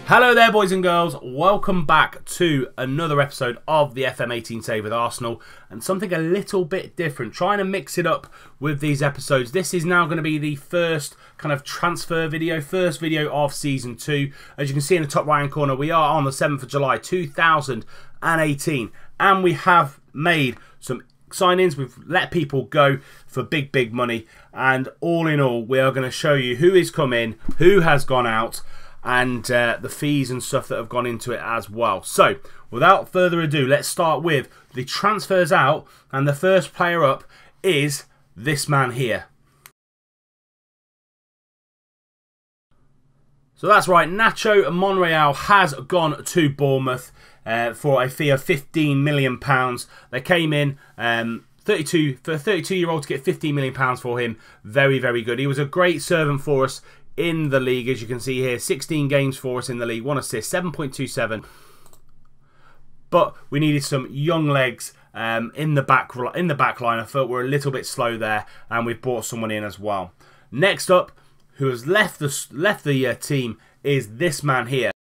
Hello there, boys and girls. Welcome back to another episode of the FM18 Series with Arsenal, and something a little bit different. Trying to mix it up with these episodes. This is now going to be the first kind of transfer video, first video of Season 2. As you can see in the top right-hand corner, we are on the 7th of July 2018, and we have made some signings. We've let people go for big money, and all in all, we are going to show you who is come in, who has gone out, and the fees and stuff that have gone into it as well. So, without further ado, let's start with the transfers out, and the first player up is this man here. So that's right, Nacho Monreal has gone to Bournemouth for a fee of £15 million. They came in for a 32-year-old to get £15 million for him. Very good. He was a great servant for us in the league, as you can see here. 16 games for us in the league, 1 assist, 7.27. But we needed some young legs in the back line. I felt we're a little bit slow there, and we've brought someone in as well. Next up, who has left the team, is this man here.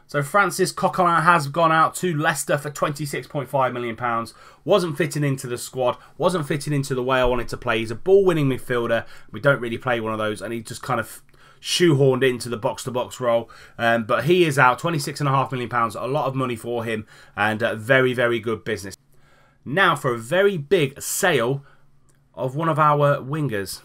So Francis Coquelin has gone out to Leicester for £26.5 million. Wasn't fitting into the squad, wasn't fitting into the way I wanted to play. He's a ball-winning midfielder. We don't really play one of those, and he just kind of shoehorned into the box-to-box role. But he is out, £26.5 million, a lot of money for him, and very good business. Now for a very big sale of one of our wingers.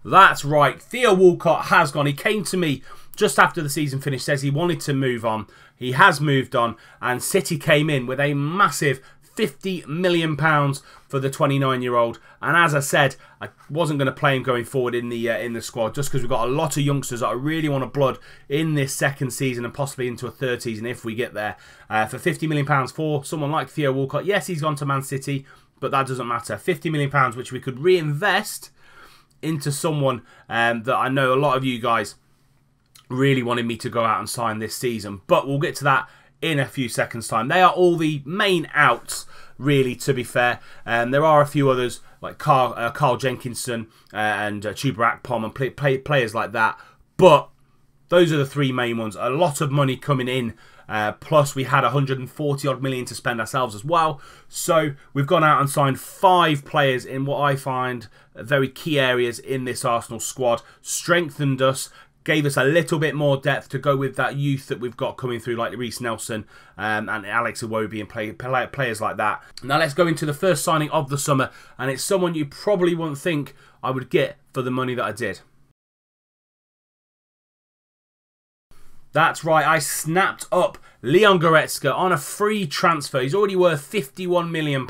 That's right, Theo Walcott has gone. He came to me just after the season finished, says he wanted to move on. He has moved on, and City came in with a massive £50 million for the 29-year-old. And as I said, I wasn't going to play him going forward in the squad, just because we've got a lot of youngsters that I really want to blood in this second season and possibly into a third season if we get there. For £50 million for someone like Theo Walcott, yes, he's gone to Man City, but that doesn't matter. £50 million, which we could reinvest into someone that I know a lot of you guys really wanted me to go out and sign this season. But we'll get to that in a few seconds' time. They are all the main outs, really, to be fair. There are a few others, like Carl Jenkinson and Chuba Akpom and players like that. But those are the three main ones. A lot of money coming in. Plus, we had 140 odd million to spend ourselves as well. So we've gone out and signed 5 players in what I find very key areas in this Arsenal squad. Strengthened us, gave us a little bit more depth to go with that youth that we've got coming through, like Reece Nelson and Alex Iwobi and players like that. Now let's go into the first signing of the summer, and it's someone you probably wouldn't think I would get for the money that I did. That's right, I snapped up Leon Goretzka on a free transfer. He's already worth £51 million.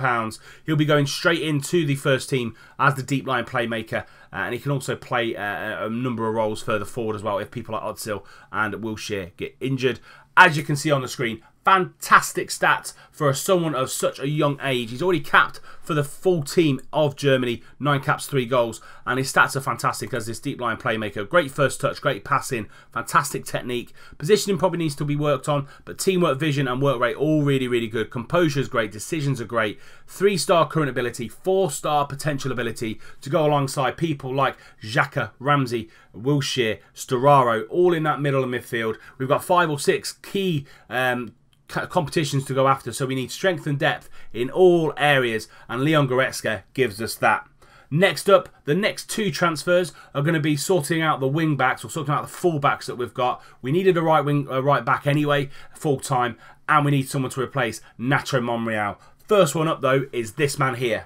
He'll be going straight into the first team as the deep line playmaker. And he can also play a number of roles further forward as well if people like Özil and Wilshere get injured. As you can see on the screen, fantastic stats for someone of such a young age. He's already capped for the full team of Germany, 9 caps, 3 goals, and his stats are fantastic as this deep line playmaker. Great first touch, great passing, fantastic technique. Positioning probably needs to be worked on, but teamwork, vision and work rate all really good. Composure is great, decisions are great. 3-star current ability, 4-star potential ability to go alongside people like Xhaka, Ramsey, Wilshere, Storaro, all in that middle of midfield. We've got 5 or 6 key competitions to go after, so we need strength and depth in all areas, and Leon Goretzka gives us that. Next up, the next 2 transfers are going to be sorting out the wing backs, or sorting out the full backs that we've got. We needed a right back anyway, full time, and we need someone to replace Nacho Monreal. First one up though is this man here.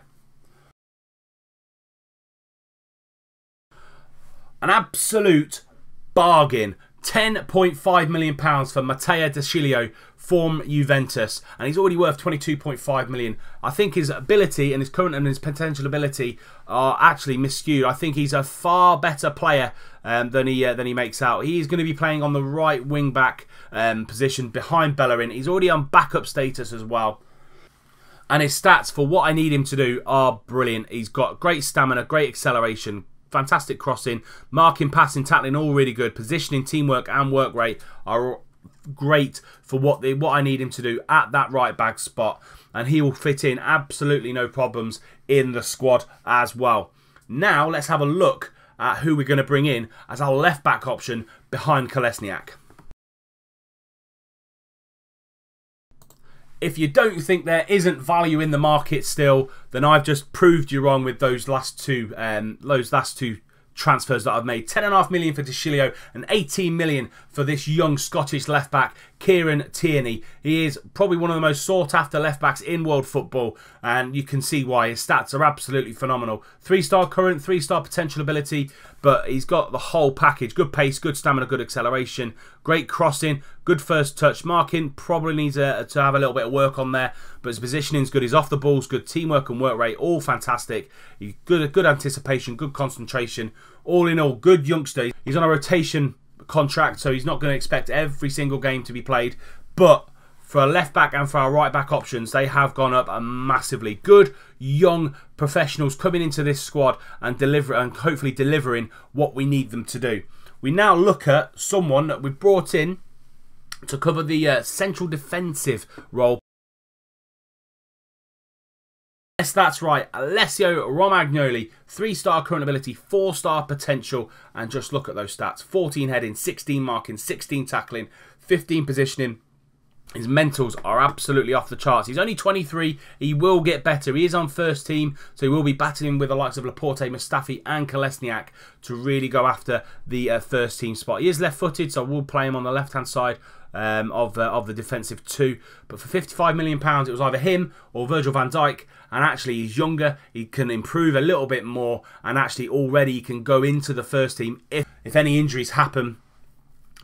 An absolute bargain. £10.5 million for Matteo De Sciglio from Juventus, and he's already worth £22.5 million. I think his ability and his current and his potential ability are actually miscued. I think he's a far better player than he makes out. He's going to be playing on the right wing back position behind Bellerin. He's already on backup status as well. And his stats for what I need him to do are brilliant. He's got great stamina, great acceleration, fantastic crossing, marking, passing, tackling, all really good. Positioning, teamwork and work rate are great for what I need him to do at that right back spot, and he will fit in absolutely no problems in the squad as well. Now let's have a look at who we're going to bring in as our left back option behind Kolasinac. If you don't think there isn't value in the market still, then I've just proved you wrong with those last two transfers that I've made. 10.5 million for De Chilio and 18 million for this young Scottish left back, Kieran Tierney. He is probably one of the most sought after left backs in world football, and you can see why. His stats are absolutely phenomenal. 3-star current, 3-star potential ability, but he's got the whole package. Good pace, good stamina, good acceleration, great crossing, good first touch. Marking probably needs to have a little bit of work on there, but his positioning's good. His off the ball's good. Teamwork and work rate, all fantastic. He's good anticipation, good concentration. All in all, good youngster. He's on a rotation contract, so he's not going to expect every single game to be played. But for a left back and for our right back options, they have gone up massively. Good young professionals coming into this squad and hopefully delivering what we need them to do. We now look at someone that we've brought in to cover the central defensive role. Yes, that's right. Alessio Romagnoli, 3-star current ability, 4-star potential, and just look at those stats. 14 heading, 16 marking, 16 tackling, 15 positioning. His mentals are absolutely off the charts. He's only 23. He will get better. He is on first team, so he will be battling with the likes of Laporte, Mustafi and Kolasinac to really go after the first team spot. He is left-footed, so we'll play him on the left-hand side of the defensive two. But for £55 million, it was either him or Virgil van Dijk. And actually, he's younger. He can improve a little bit more. And actually, already he can go into the first team. If any injuries happen,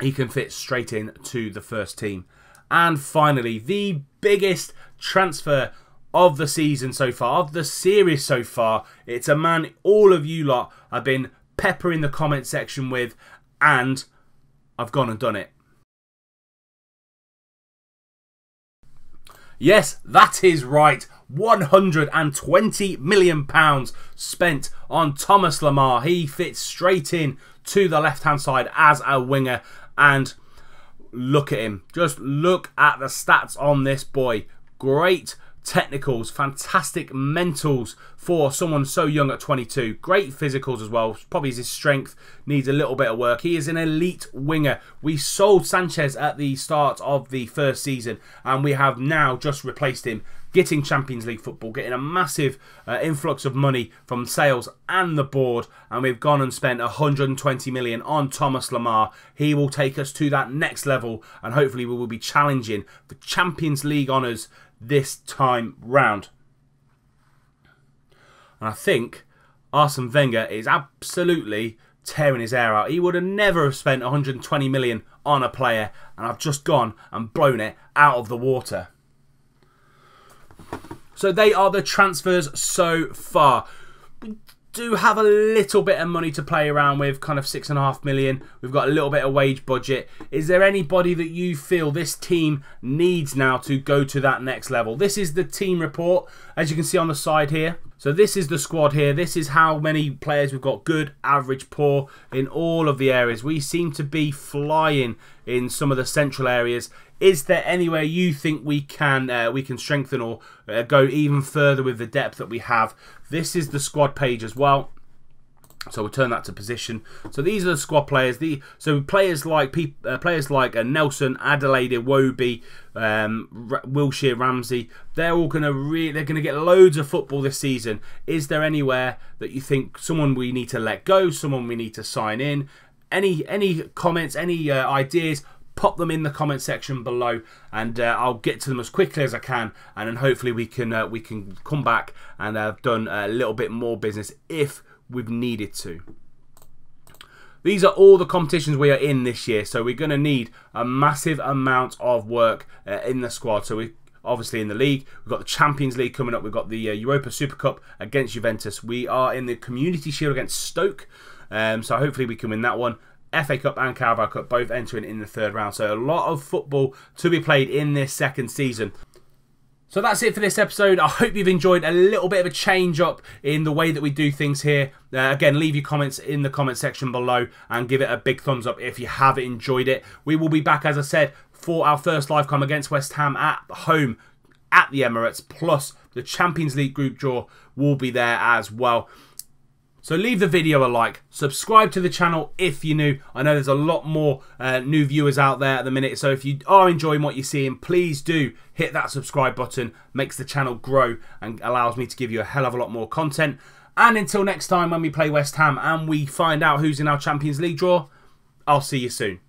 he can fit straight in to the first team. And finally, the biggest transfer of the season so far, of the series so far. It's a man all of you lot have been peppering the comment section with, and I've gone and done it. Yes, that is right. £120 million spent on Thomas Lemar. He fits straight in to the left-hand side as a winger, and look at him. Just look at the stats on this boy. Great technicals, fantastic mentals for someone so young at 22. Great physicals as well. Probably his strength needs a little bit of work. He is an elite winger. We sold Sanchez at the start of the first season, and we have now just replaced him, getting Champions League football, getting a massive influx of money from sales and the board, and we've gone and spent 120 million on Thomas Lemar. He will take us to that next level, and hopefully we will be challenging for Champions League honours this time round. And I think Arsene Wenger is absolutely tearing his hair out. He would have never spent 120 million on a player, and I've just gone and blown it out of the water. So they are the transfers so far. We do have a little bit of money to play around with, kind of 6.5 million. We've got a little bit of wage budget. Is there anybody that you feel this team needs now to go to that next level? This is the team report, as you can see on the side here. So this is the squad here. This is how many players we've got: good, average, poor in all of the areas. We seem to be flying in some of the central areas. Is there anywhere you think we can strengthen or go even further with the depth that we have? This is the squad page as well. So we'll turn that to position. So these are the squad players. So players like Nelson, Adelaide, Iwobi, Wilshere, Ramsey. They're all going to get loads of football this season. Is there anywhere that you think someone we need to let go, someone we need to sign in? Any comments, any ideas? Pop them in the comment section below, and I'll get to them as quickly as I can, and then hopefully we can come back and have done a little bit more business if we've needed to. These are all the competitions we are in this year, so we're going to need a massive amount of work in the squad. So we obviously in the league, we've got the Champions League coming up, we've got the Europa Super Cup against Juventus, we are in the Community Shield against Stoke, so hopefully we can win that one. FA Cup and Carabao Cup both entering in the third round. So a lot of football to be played in this second season. So that's it for this episode. I hope you've enjoyed a little bit of a change up in the way that we do things here. Again, leave your comments in the comment section below and give it a big thumbs up if you have enjoyed it. We will be back, as I said, for our first live com against West Ham at home at the Emirates. Plus, the Champions League group draw will be there as well. So leave the video a like, subscribe to the channel if you're new. I know there's a lot more new viewers out there at the minute, so if you are enjoying what you're seeing, please do hit that subscribe button. Makes the channel grow and allows me to give you a hell of a lot more content. And until next time when we play West Ham and we find out who's in our Champions League draw, I'll see you soon.